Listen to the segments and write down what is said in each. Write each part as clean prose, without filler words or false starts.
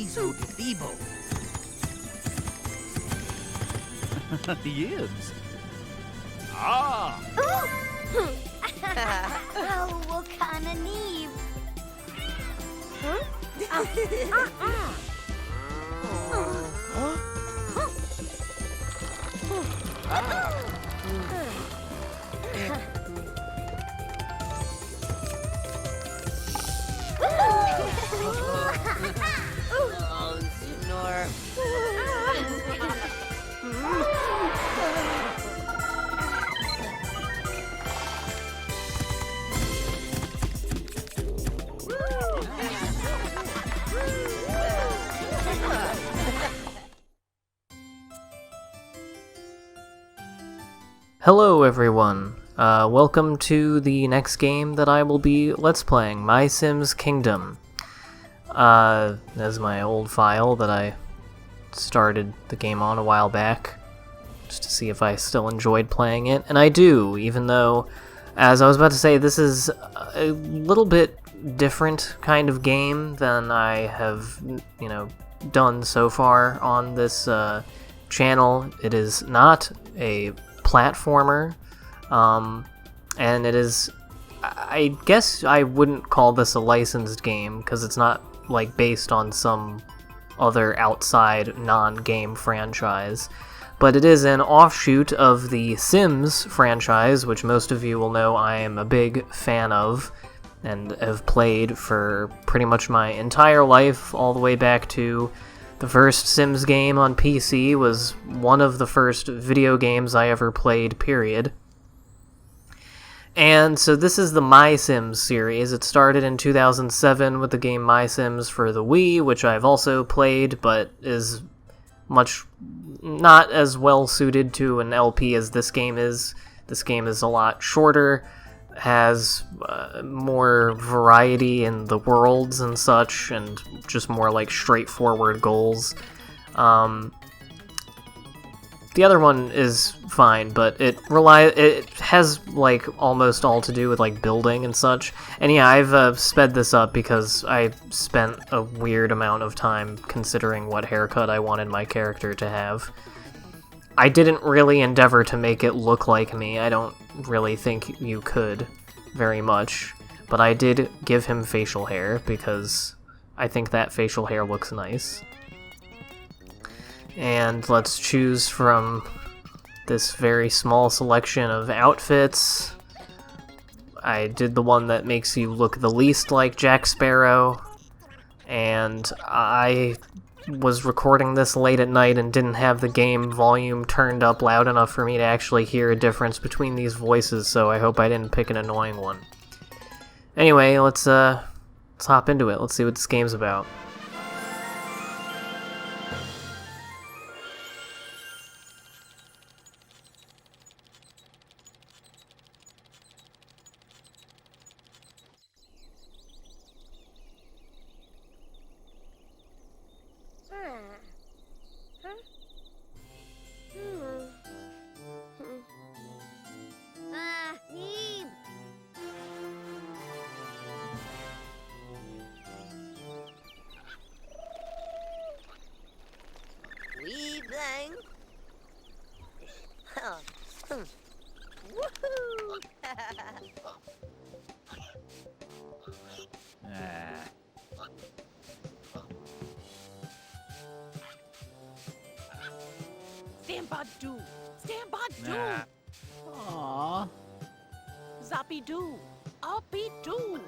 He's who the Timbo. He is. Ah! Oh, what kind of Neve? Huh? Oh, Senor. Hello everyone, welcome to the next game that I will be Let's Playing, MySims Kingdom. That's my old file that I started the game on a while back, just to see if I still enjoyed playing it, and I do, even though, as I was about to say, this is a little bit different kind of game than I have, done so far on this channel. It is not a platformer, and it is, I guess I wouldn't call this a licensed game because it's not like based on some other outside non-game franchise, but it is an offshoot of the Sims franchise, which most of you will know I am a big fan of and have played for pretty much my entire life, all the way back to the first Sims game on PC was one of the first video games I ever played, period. And so this is the MySims series. It started in 2007 with the game MySims for the Wii, which I've also played, but is much not as well suited to an LP as this game is. This game is a lot shorter, has more variety in the worlds and such, and just more like straightforward goals. The other one is fine, but it has like almost all to do with like building and such. And yeah, I've sped this up because I spent a weird amount of time considering what haircut I wanted my character to have. I didn't really endeavor to make it look like me. I don't really think you could very much, but I did give him facial hair because I think that facial hair looks nice. And let's choose from this very small selection of outfits. I did the one that makes you look the least like Jack Sparrow, and I was recording this late at night and didn't have the game volume turned up loud enough for me to actually hear a difference between these voices, so I hope I didn't pick an annoying one. Anyway, let's hop into it. Let's see what this game's about. Neve! We blank. Woohoo! Stand by do. Stand by do. Aww. Zoppy do. Uppy do.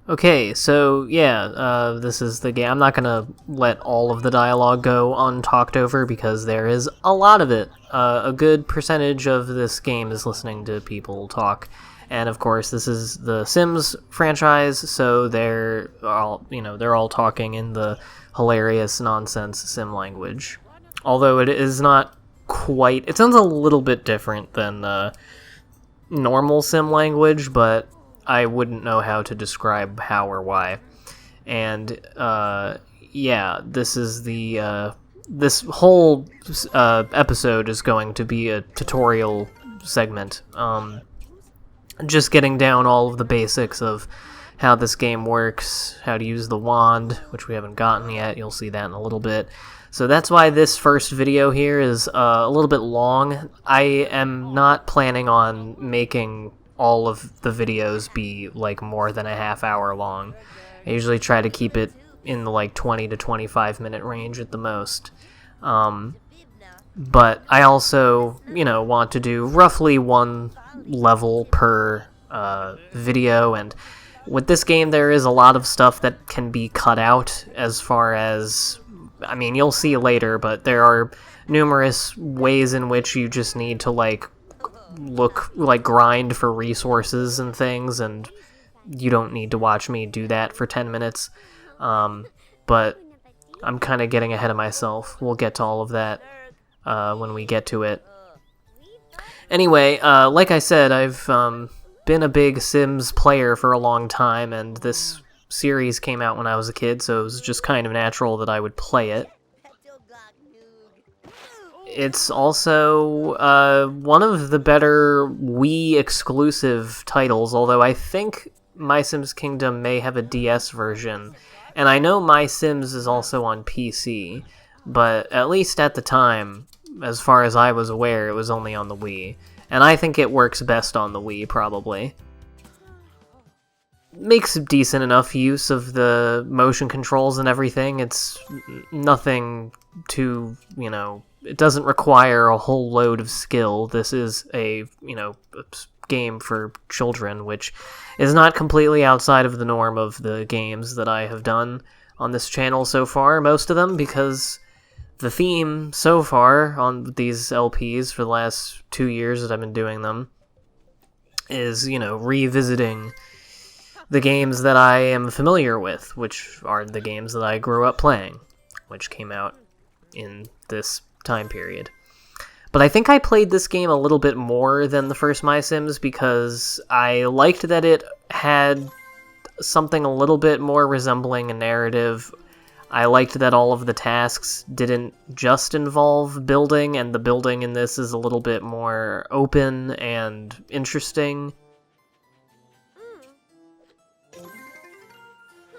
Okay, so yeah, this is the game. I'm not gonna let all of the dialogue go untalked over because there is a lot of it. A good percentage of this game is listening to people talk. And of course, this is the Sims franchise, so they're all talking in the hilarious nonsense Sim language. Although it is not quite, it sounds a little bit different than normal Sim language, but I wouldn't know how to describe how or why. And yeah, this is the this whole episode is going to be a tutorial segment. Just getting down all of the basics of how this game works, how to use the wand, which we haven't gotten yet. You'll see that in a little bit. So that's why this first video here is a little bit long. I am not planning on making all of the videos be like more than a half hour long. I usually try to keep it in the like 20 to 25 minute range at the most. But I also, you know, want to do roughly one level per video, and with this game there is a lot of stuff that can be cut out as far as, I mean, you'll see later, but there are numerous ways in which you just need to grind for resources and things, and you don't need to watch me do that for 10 minutes. But I'm kind of getting ahead of myself. We'll get to all of that when we get to it. Anyway, like I said, I've been a big Sims player for a long time, and this series came out when I was a kid, so it was just kind of natural that I would play it. It's also one of the better Wii exclusive titles, although I think MySims Kingdom may have a DS version, and I know MySims is also on PC, but at least at the time, as far as I was aware, it was only on the Wii, and I think it works best on the Wii, probably. Makes decent enough use of the motion controls and everything. It's nothing too, you know, it doesn't require a whole load of skill. This is a, you know, a game for children, which is not completely outside of the norm of the games that I have done on this channel so far, most of them, because the theme so far on these LPs for the last 2 years that I've been doing them is, you know, revisiting the games that I am familiar with, which are the games that I grew up playing, which came out in this time period. But I think I played this game a little bit more than the first MySims because I liked that it had something a little bit more resembling a narrative. I liked that all of the tasks didn't just involve building, and the building in this is a little bit more open and interesting.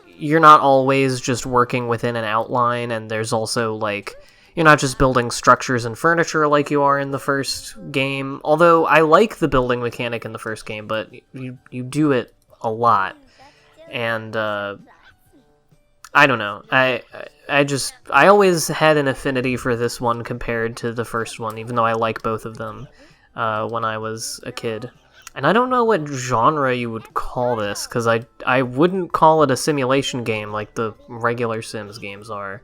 You're not always just working within an outline, and there's also, like, you're not just building structures and furniture like you are in the first game. Although I like the building mechanic in the first game, but you do it a lot. And I don't know. I always had an affinity for this one compared to the first one, even though I like both of them when I was a kid. And I don't know what genre you would call this, because I wouldn't call it a simulation game like the regular Sims games are.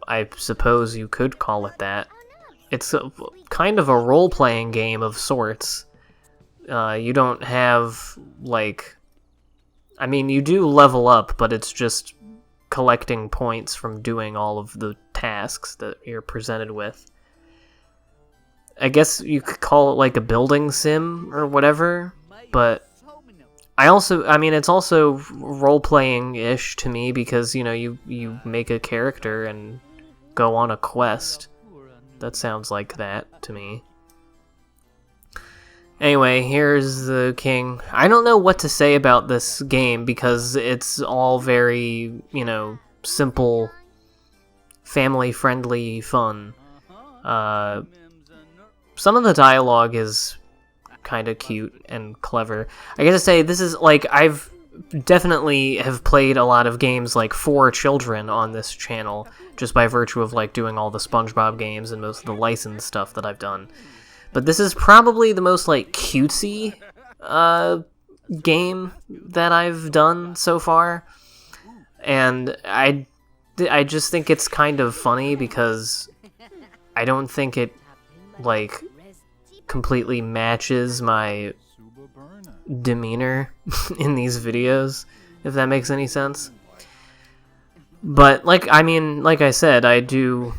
I suppose you could call it that. It's kind of a role-playing game of sorts. You don't have, like... I mean, you do level up, but it's just collecting points from doing all of the tasks that you're presented with. I guess you could call it like a building sim or whatever, but I mean, it's also role-playing-ish to me because, you know, you make a character and go on a quest. That sounds like that to me. Anyway, here's the king. I don't know what to say about this game because it's all very, you know, simple, family-friendly fun. Some of the dialogue is kind of cute and clever. I gotta say, this is, like, I've definitely have played a lot of games, like, for children on this channel, just by virtue of, like, doing all the SpongeBob games and most of the licensed stuff that I've done. But this is probably the most, like, cutesy game that I've done so far. And I just think it's kind of funny because I don't think it, like, completely matches my demeanor in these videos, if that makes any sense. But, like, I mean, like I said, I did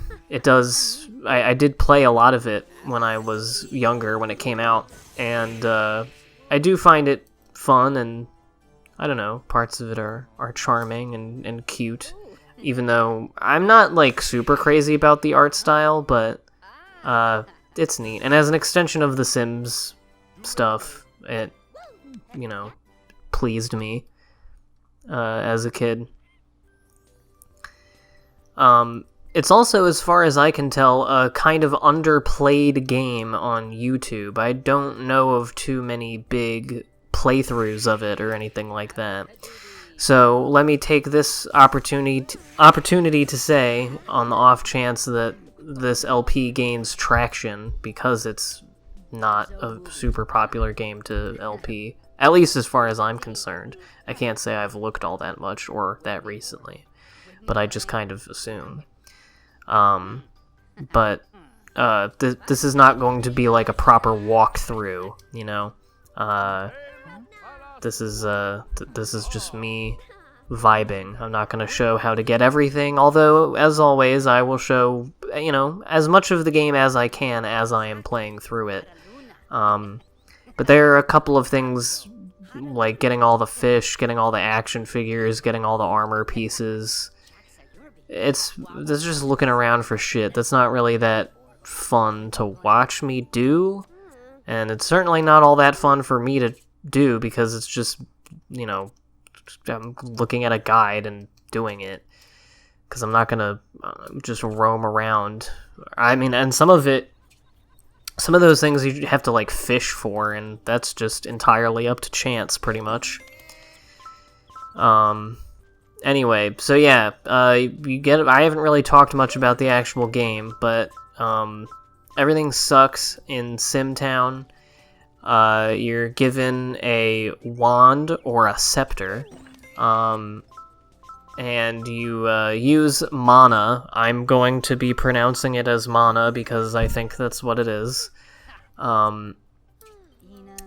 play a lot of it when I was younger, when it came out, and I do find it fun, and I don't know, parts of it are charming and cute, even though I'm not, like, super crazy about the art style, but it's neat. And as an extension of the Sims stuff, it, you know, pleased me. as a kid. It's also, as far as I can tell, a kind of underplayed game on YouTube. I don't know of too many big playthroughs of it or anything like that. So let me take this opportunity to say, on the off chance that this LP gains traction, because it's not a super popular game to LP, at least as far as I'm concerned. I can't say I've looked all that much or that recently, but I just kind of assume. This is not going to be like a proper walkthrough, you know? This is just me vibing. I'm not going to show how to get everything, although, as always, I will show, you know, as much of the game as I can as I am playing through it. But there are a couple of things, like getting all the fish, getting all the action figures, getting all the armor pieces. It's just looking around for shit. That's not really that fun to watch me do, and it's certainly not all that fun for me to do, because it's just, you know, I'm looking at a guide and doing it, because I'm not gonna just roam around. I mean, and some of those things you have to like fish for, and that's just entirely up to chance, pretty much. Anyway, so yeah, you get it. I haven't really talked much about the actual game, but everything sucks in SimTown. You're given a wand or a scepter, and you use mana. I'm going to be pronouncing it as mana because I think that's what it is. No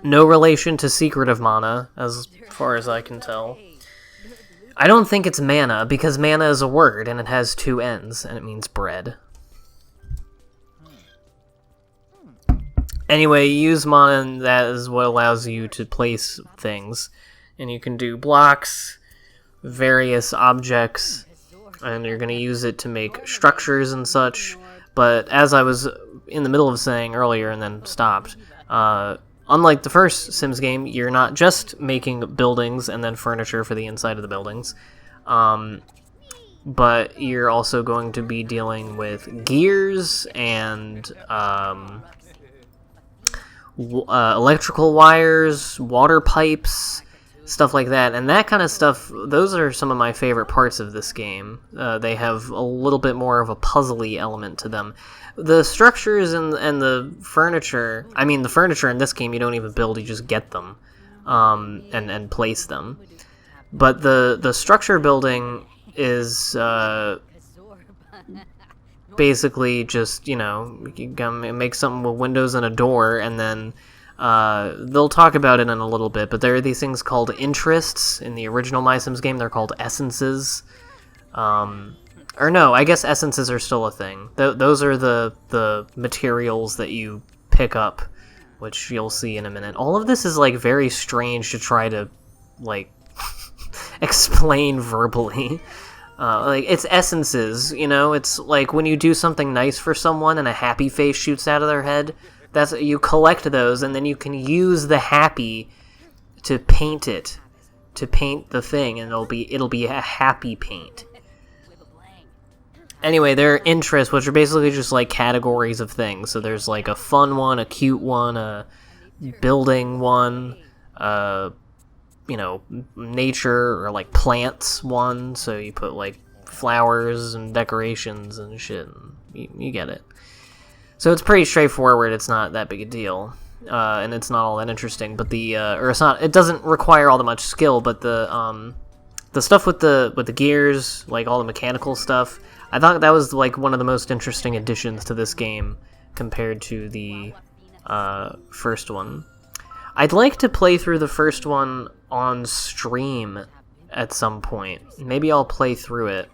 relation to Secret of Mana, as far as I can tell. I don't think it's mana, because mana is a word, and it has two ends, and it means bread. Anyway, you use mana, and that is what allows you to place things. And you can do blocks, various objects, and you're going to use it to make structures and such. But as I was in the middle of saying earlier and then stopped, unlike the first Sims game, you're not just making buildings and then furniture for the inside of the buildings, but you're also going to be dealing with gears and electrical wires, water pipes, stuff like that. And that kind of stuff, those are some of my favorite parts of this game. They have a little bit more of a puzzly element to them. The structures and the furniture, I mean, the furniture in this game you don't even build, you just get them and place them. But the structure building is basically just, you know, you make something with windows and a door, and then they'll talk about it in a little bit, but there are these things called interests. In the original MySims game, they're called essences. Or no, I guess essences are still a thing. Those are the materials that you pick up, which you'll see in a minute. All of this is, like, very strange to try to, like, explain verbally. Like, it's essences, you know? It's like when you do something nice for someone and a happy face shoots out of their head. You collect those, and then you can use the happy to paint it, to paint the thing, and it'll be a happy paint. Anyway, there are interests, which are basically just like categories of things. So there's like a fun one, a cute one, a building one, you know, nature or like plants one. So you put like flowers and decorations and shit. And you get it. So it's pretty straightforward. It's not that big a deal, and it's not all that interesting. But it doesn't require all that much skill. But the stuff with the gears, like all the mechanical stuff, I thought that was like one of the most interesting additions to this game compared to the first one. I'd like to play through the first one on stream at some point. Maybe I'll play through it.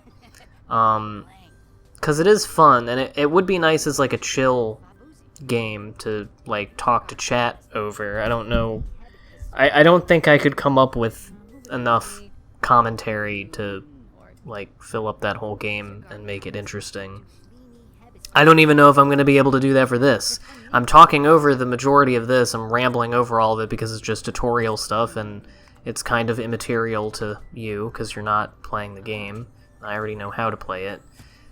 Because it is fun, and it would be nice as like a chill game to like talk to chat over. I don't know. I don't think I could come up with enough commentary to like fill up that whole game and make it interesting. I don't even know if I'm going to be able to do that for this. I'm talking over the majority of this. I'm rambling over all of it because it's just tutorial stuff, and it's kind of immaterial to you because you're not playing the game. I already know how to play it.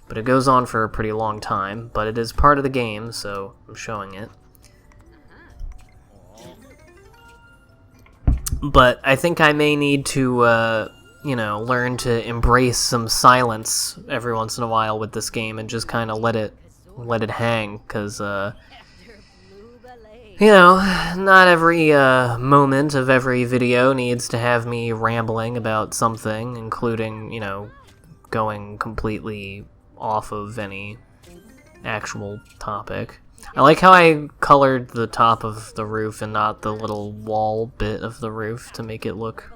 But it goes on for a pretty long time, but it is part of the game, so I'm showing it. But I think I may need to, you know, learn to embrace some silence every once in a while with this game and just kind of let it hang, because, you know, not every moment of every video needs to have me rambling about something, including, you know, going completely off of any actual topic. I like how I colored the top of the roof and not the little wall bit of the roof to make it look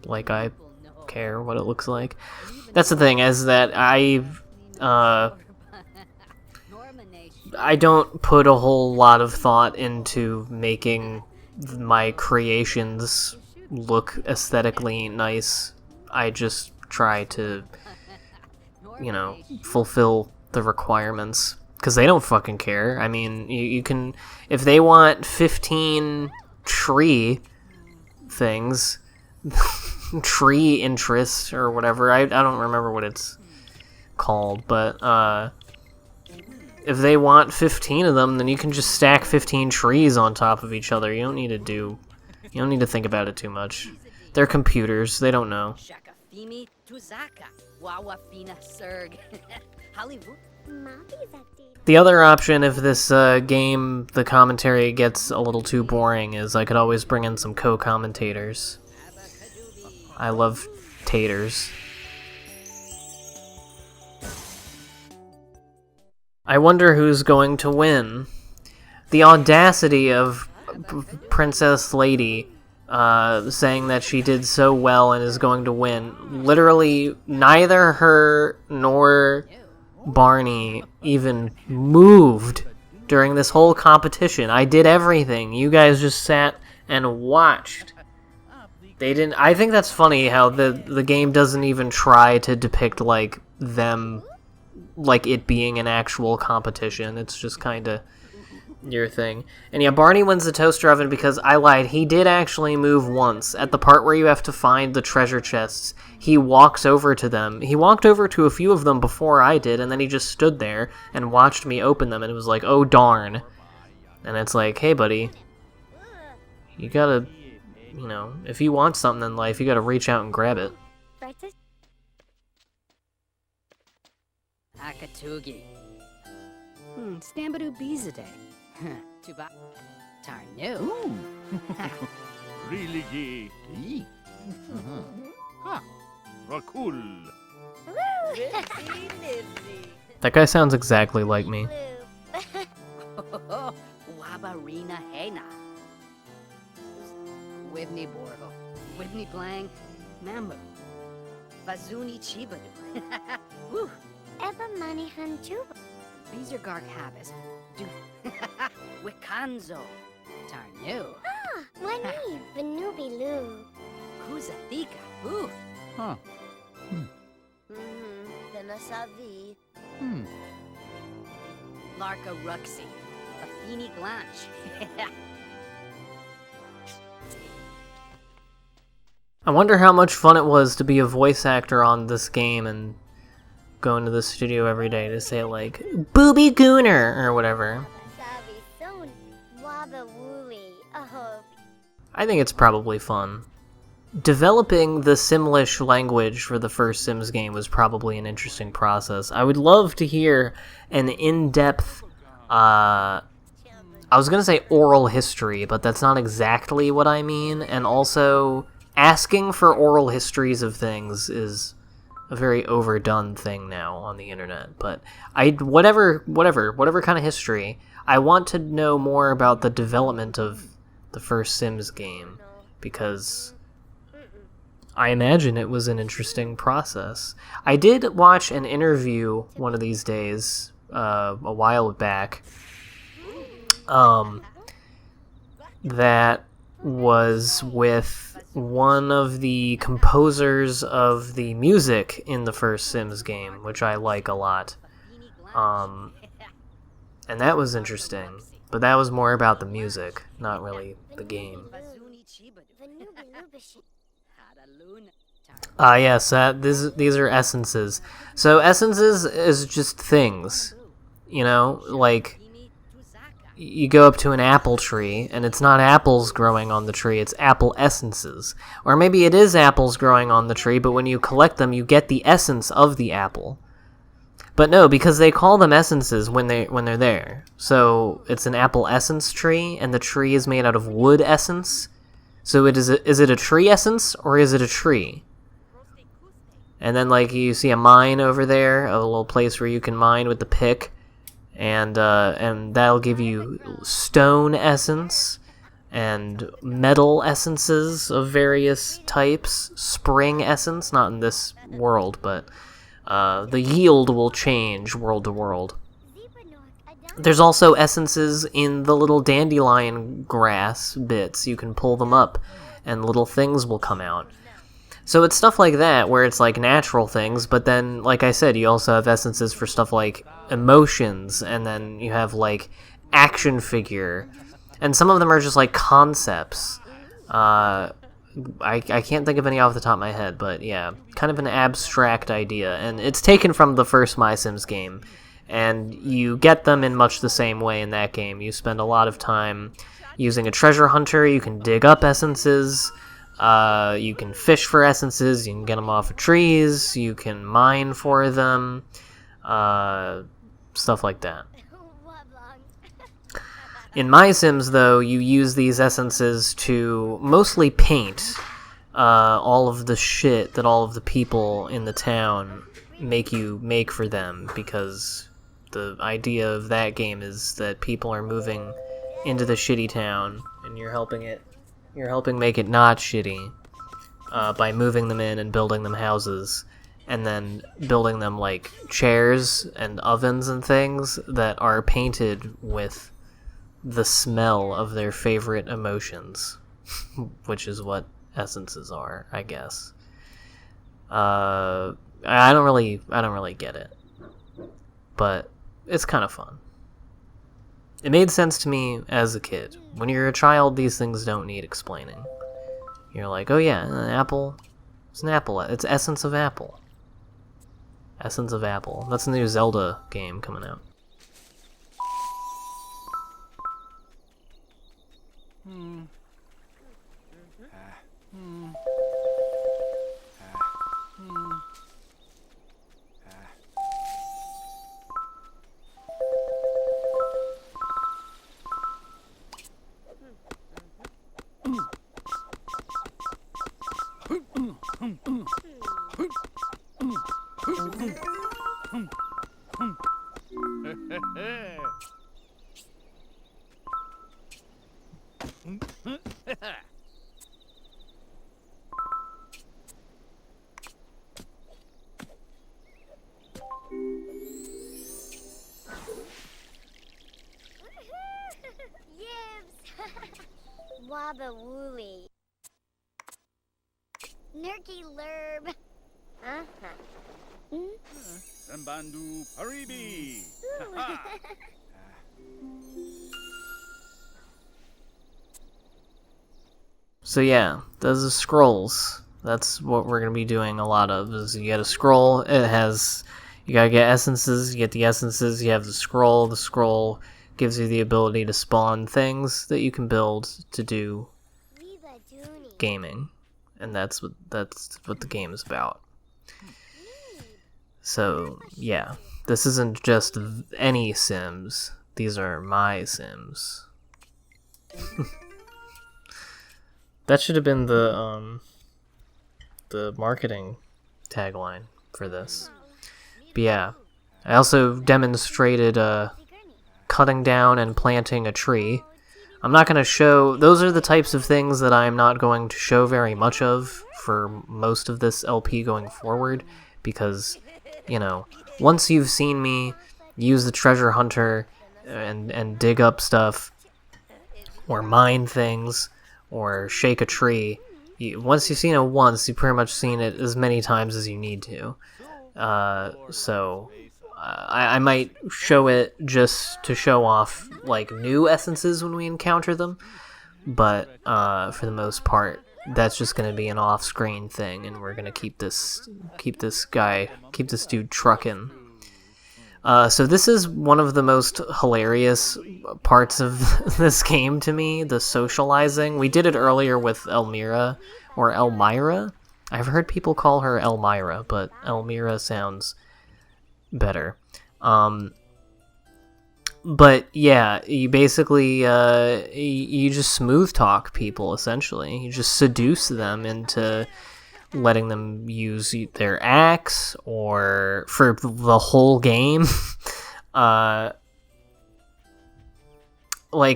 like I care what it looks like. That's the thing, is that I don't put a whole lot of thought into making my creations look aesthetically nice. I just try to, you know, fulfill the requirements. Because they don't fucking care. I mean, you can... If they want 15 tree things... tree interest, or whatever. I don't remember what it's called, but, if they want 15 of them, then you can just stack 15 trees on top of each other. You don't need to think about it too much. They're computers. They don't know. The other option, if this game, the commentary gets a little too boring, is I could always bring in some co-commentators. I love taters. I wonder who's going to win. The audacity of Princess Lady saying that she did so well and is going to win. Literally, neither her nor Barney even moved during this whole competition. I did everything. You guys just sat and watched. They didn't... I think that's funny how the game doesn't even try to depict, like, them, like it being an actual competition. It's just kind of your thing. And yeah, Barney wins the toaster oven because I lied. He did actually move once. At the part where you have to find the treasure chests, he walks over to them. He walked over to a few of them before I did, and then he just stood there and watched me open them, and it was like, oh darn. And it's like, hey buddy, you gotta, you know, if you want something in life, you gotta reach out and grab it. Akatugi. Stambadu Bizade. Tuba. Tarnu. Really ye. Rakul. That guy sounds exactly like me. Wabarina Hena. Whitney Borgo. Whitney Blang. Mambo. Bazuni Chibadu. Woo. Eva Manihan too. Beezer Gark Habis. Do. Wikanzo. Tarnu. Ah, Wani, Venubi Lu. Kuzathika. Ooh. Huh. Tenasavi. Larka Ruxy. Afini Glanch. I wonder how much fun it was to be a voice actor on this game and go into the studio every day to say, like, Booby Gooner, or whatever. Savi Son. Waba Wooey. Oh. I think it's probably fun. Developing the Simlish language for the first Sims game was probably an interesting process. I would love to hear an in-depth, I was gonna say oral history, but that's not exactly what I mean, and also asking for oral histories of things is a very overdone thing now on the internet. But whatever kind of history, I want to know more about the development of the first Sims game, because I imagine it was an interesting process. I did watch an interview one of these days, a while back, that was with one of the composers of the music in the first Sims game, which I like a lot. And that was interesting, but that was more about the music, not really the game. Yes, these are essences. So essences is just things, you know, like you go up to an apple tree and it's not apples growing on the tree, it's apple essences. Or maybe it is apples growing on the tree, but when you collect them you get the essence of the apple. But no, because they call them essences when they're there. So it's an apple essence tree and the tree is made out of wood essence. So is it a tree essence or is it a tree? And then like you see a mine over there, a little place where you can mine with the pick. And that'll give you stone essence and metal essences of various types. Spring essence, not in this world, but the yield will change world to world. There's also essences in the little dandelion grass bits. You can pull them up and little things will come out. So it's stuff like that, where it's like natural things, but then, like I said, you also have essences for stuff like emotions, and then you have like action figure, and some of them are just like concepts. I can't think of any off the top of my head, but yeah, kind of an abstract idea, and it's taken from the first MySims game, and you get them in much the same way in that game. You spend a lot of time using a treasure hunter, you can dig up essences, you can fish for essences, you can get them off of trees, you can mine for them, stuff like that. In MySims, though, you use these essences to mostly paint all of the shit that all of the people in the town make you make for them, because the idea of that game is that people are moving into the shitty town, and you're helping make it not shitty by moving them in and building them houses, and then building them like chairs and ovens and things that are painted with the smell of their favorite emotions, which is what essences are, I guess. I don't really get it, but it's kind of fun. It made sense to me as a kid. When you're a child, these things don't need explaining. You're like, oh yeah, an apple. It's an apple. It's essence of apple. Essence of apple. That's the new Zelda game coming out. Wabba woolly. Nurky lurb. Sambandu Paribi. So yeah, those are scrolls. That's what we're gonna be doing a lot of, is you get a scroll, you gotta get essences, you get the essences, you have the scroll gives you the ability to spawn things that you can build to do gaming. And that's what the game is about. So yeah, this isn't just any Sims, these are MySims. That should have been the marketing tagline for this. But yeah, I also demonstrated cutting down and planting a tree. I'm not going to show... Those are the types of things that I'm not going to show very much of for most of this LP going forward, because, you know, once you've seen me use the treasure hunter and dig up stuff, or mine things, or shake a tree, once you've seen it once, you've pretty much seen it as many times as you need to. So I might show it just to show off like new essences when we encounter them, but for the most part, that's just gonna be an off-screen thing, and we're gonna keep this dude trucking. So this is one of the most hilarious parts of this game to me, the socializing. We did it earlier with Elmira, or Elmira. I've heard people call her Elmira, but Elmira sounds better. But yeah, you basically, you just smooth talk people, essentially. You just seduce them into letting them use their axe, or for the whole game. Like,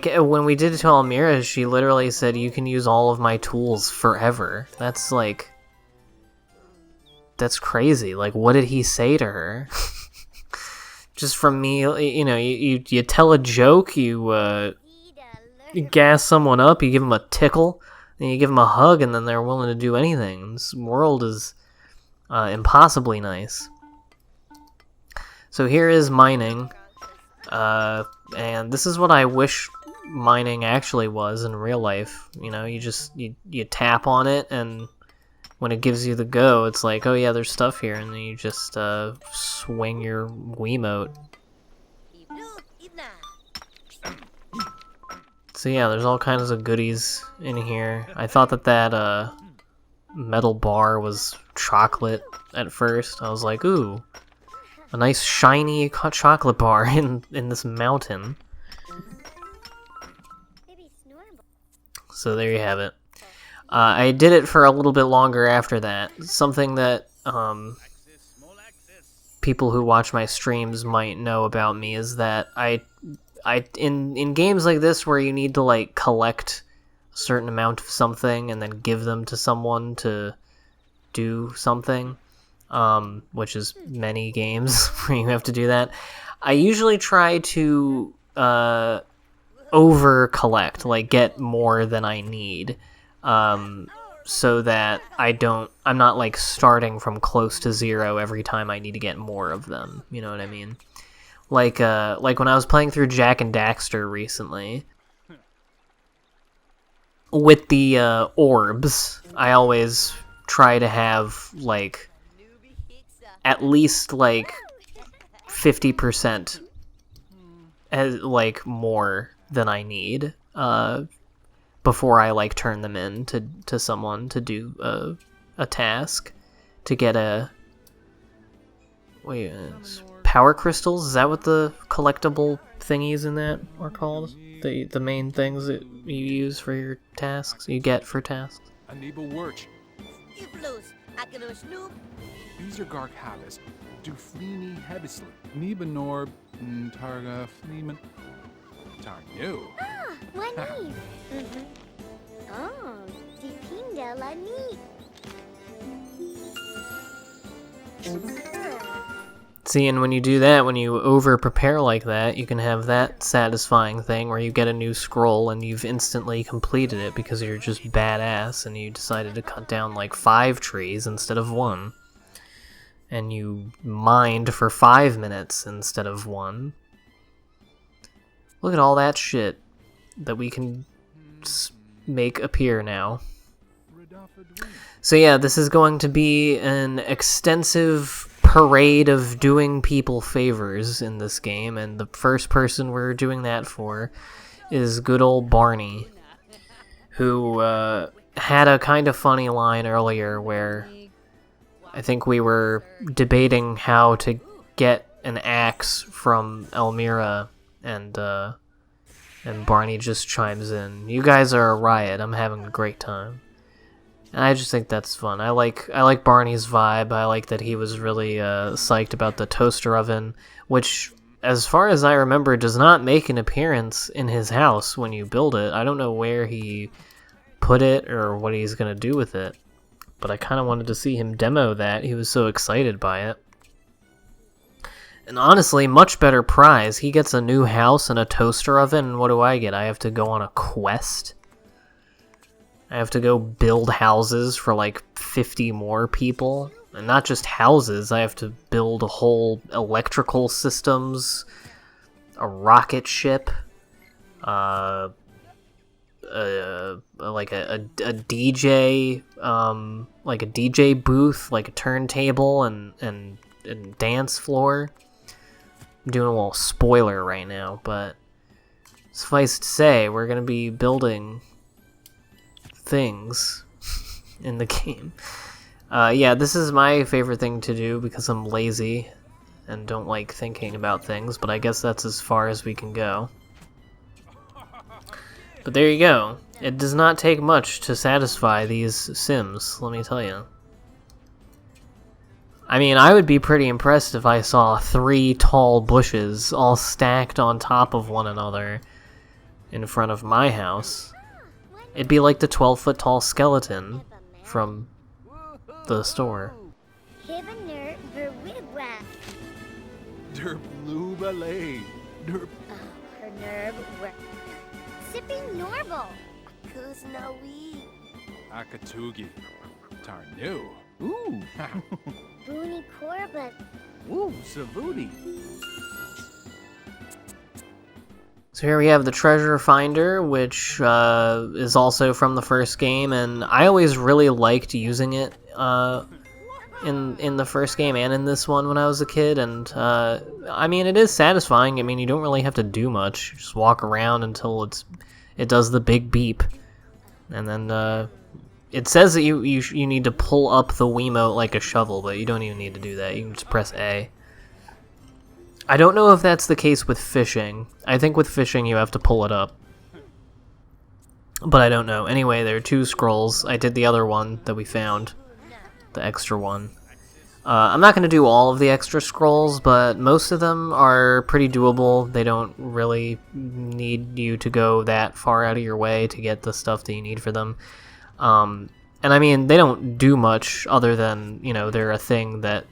when we did it to Elmira, she literally said, you can use all of my tools forever. That's like... That's crazy. Like, what did he say to her? Just from me, you know, you tell a joke, you gas someone up, you give them a tickle, and you give them a hug, and then they're willing to do anything. This world is impossibly nice. So here is mining, and this is what I wish mining actually was in real life. You know, you tap on it, and when it gives you the go, it's like, oh yeah, there's stuff here, and then you just swing your Wiimote. So yeah, there's all kinds of goodies in here. I thought that metal bar was chocolate at first. I was like, ooh, a nice shiny chocolate bar in this mountain. So there you have it. I did it for a little bit longer after that. Something that people who watch my streams might know about me is that I in games like this where you need to like collect a certain amount of something and then give them to someone to do something, which is many games where you have to do that, I usually try to over collect, like get more than I need. So that I'm not like starting from close to zero every time I need to get more of them, you know what I mean? Like when I was playing through Jak and Daxter recently, with the orbs, I always try to have like at least like 50% as like more than I need, before I like turn them in to someone to do a task, to get a power crystals. Is that what the collectible thingies in that are called? The main things that you use for your tasks, you get for tasks. Aniba Wirch. Beezer Gark Habis. Duflini Hebisli. Niba Norb. Targa Fleeman. Tarnu. Ah, Wanib. Oh, Dipinda Lani. See, and when you do that, when you over-prepare like that, you can have that satisfying thing where you get a new scroll and you've instantly completed it because you're just badass and you decided to cut down like 5 trees instead of 1. And you mined for 5 minutes instead of 1. Look at all that shit that we can make appear now. So yeah, this is going to be an extensive parade of doing people favors in this game, and the first person we're doing that for is good old Barney, who had a kind of funny line earlier where I think we were debating how to get an axe from Elmira, and Barney just chimes in, "You guys are a riot, I'm having a great time." And I just think that's fun. I like Barney's vibe. I like that he was really psyched about the toaster oven, which, as far as I remember, does not make an appearance in his house when you build it. I don't know where he put it or what he's going to do with it, but I kind of wanted to see him demo that. He was so excited by it. And honestly, much better prize. He gets a new house and a toaster oven, and what do I get? I have to go on a quest? I have to go build houses for like 50 more people. And not just houses, I have to build a whole electrical systems, a rocket ship, DJ, like a DJ booth, like a turntable and dance floor. I'm doing a little spoiler right now, but suffice to say, we're gonna be building things in the game. Yeah, this is my favorite thing to do because I'm lazy and don't like thinking about things, but I guess that's as far as we can go. But there you go. It does not take much to satisfy these Sims, let me tell you. I mean, I would be pretty impressed if I saw 3 tall bushes all stacked on top of one another in front of my house. It'd be like the 12-foot tall skeleton from the store. Der blue ballet. Der Her nerve. Sipping Norval. Kuznawi. Akatugi. Tarnu. Ooh. Booney Corbett. Ooh, Savuti. So here we have the treasure finder, which is also from the first game, and I always really liked using it in the first game and in this one when I was a kid, and I mean, it is satisfying. I mean, you don't really have to do much. You just walk around until it does the big beep, and then it says that you need to pull up the Wiimote like a shovel, but you don't even need to do that. You can just press A. I don't know if that's the case with fishing. I think with fishing you have to pull it up. But I don't know. Anyway, there are 2 scrolls. I did the other one that we found. The extra one. I'm not going to do all of the extra scrolls, but most of them are pretty doable. They don't really need you to go that far out of your way to get the stuff that you need for them. And I mean, they don't do much other than, you know, they're a thing that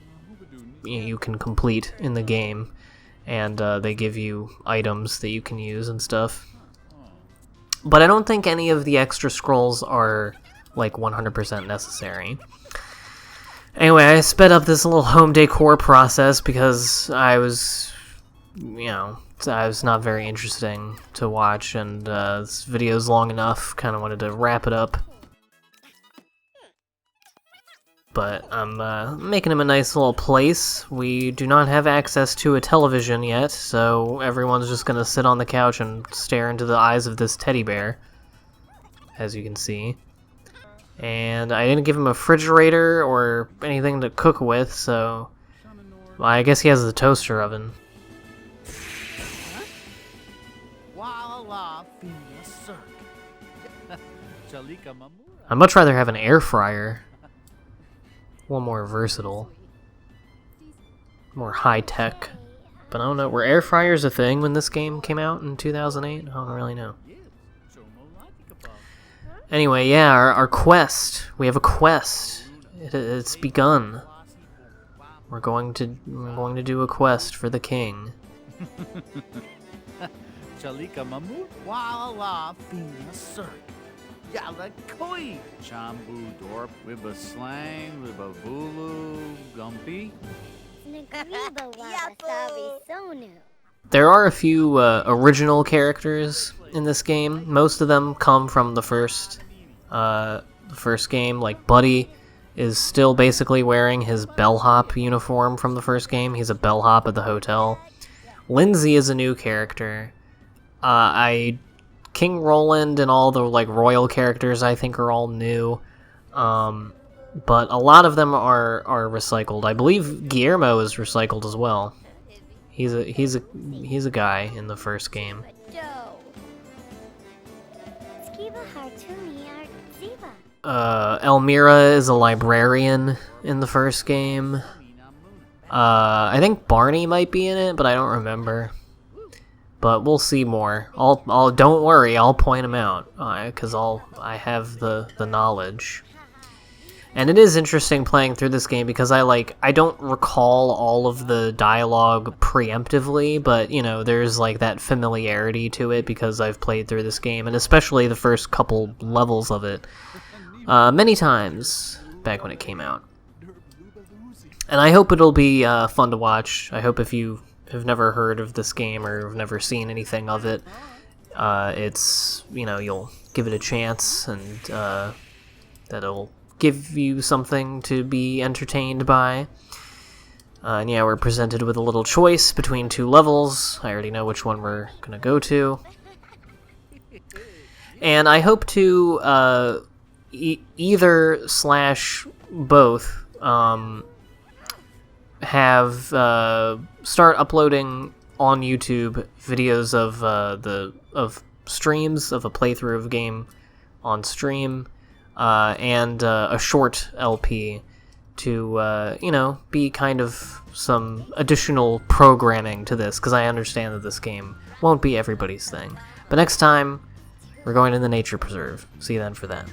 you can complete in the game. And they give you items that you can use and stuff. But I don't think any of the extra scrolls are, like, 100% necessary. Anyway, I sped up this little home decor process because I was, you know, I was not very interesting to watch, and this video's long enough, kind of wanted to wrap it up. But I'm making him a nice little place. We do not have access to a television yet, so everyone's just gonna sit on the couch and stare into the eyes of this teddy bear, as you can see. And I didn't give him a refrigerator or anything to cook with, so well, I guess he has the toaster oven. I'd much rather have an air fryer. A little more versatile. More high-tech. But I don't know, were air fryers a thing when this game came out in 2008? I don't really know. Anyway, yeah, our quest. We have a quest. It's begun. We're going to do a quest for the king. Chalika mamu wala fina circ. Yala koi. Chambu dorp wiba slang wiba vulu gumpy. There are a few original characters in this game. Most of them come from the first game. Like Buddy is still basically wearing his bellhop uniform from the first game. He's a bellhop at the hotel. Lindsay is a new character. King Roland and all the like royal characters I think are all new. But a lot of them are recycled. I believe Guillermo is recycled as well. He's a guy in the first game. Elmira is a librarian in the first game. I think Barney might be in it, but I don't remember. But we'll see more. Don't worry, I'll point them out, because I have the knowledge. And it is interesting playing through this game because I don't recall all of the dialogue preemptively, but you know, there's like that familiarity to it because I've played through this game, and especially the first couple levels of it many times back when it came out. And I hope it'll be fun to watch. I hope if you have never heard of this game or have never seen anything of it, it's, you know, you'll give it a chance, and that'll give you something to be entertained by. And yeah, we're presented with a little choice between 2 levels. I already know which one we're gonna go to. And I hope to either slash both have start uploading on YouTube videos of streams of a playthrough of a game on stream, and a short LP to you know, be kind of some additional programming to this, because I understand that this game won't be everybody's thing. But next time, we're going to the nature preserve. See you then for that.